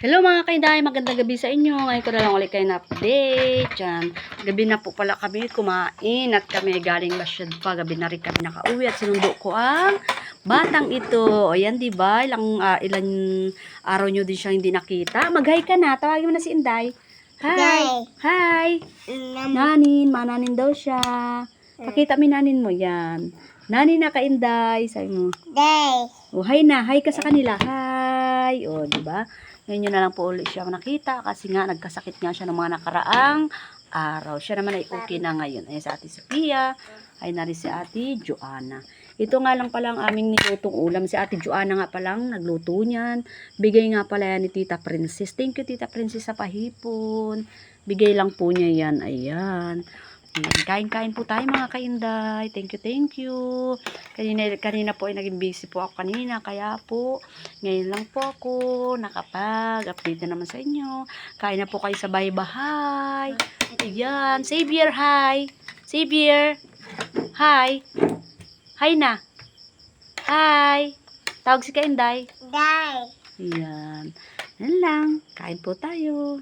Hello mga kaiday, magandang gabi sa inyo. Ngayon ko na lang ulit kayo na update. Yan. Gabi na po pala kami kumain at kami galing Masyad pa. Gabi na rin kami nakauwi at sinundo ko ang batang ito. O yan, diba? Ilang araw nyo din siya hindi nakita. Mag-hi ka na. Tawagin mo na si Inday. Hi. Hi. Nanin. Mananin daw siya. Pakita mo nanin mo. Yan. Nanin na ka Inday. Sabi mo. Day. O, hi na. Hi ka sa kanila. Hi. O, diba? Ngayon yun na lang po ulit siya nakita kasi nga nagkasakit nga siya ng mga nakaraang araw. Siya naman ay okay na ngayon. Ayan si Ate Sophia, ay nari si Ate Joanna. Ito nga lang pala ang aming nilutong ulam. Si Ate Joanna nga palang nagluto niyan. Bigay nga pala yan ni Tita Princess. Thank you Tita Princess sa pahipon. Bigay lang po niya yan. Ayan. Kain-kain po tayo mga kainday. Thank you, thank you. Kanina po ay naging busy po ako kanina. Kaya po, ngayon lang po ako nakapag-update na naman sa inyo. Kain na po kayo sa bahay-bahay. Ayan. Xavier, hi. Xavier. Hi. Hi na. Hi. Tawag si kainday. Day. Ayan. Yan lang. Kain po tayo.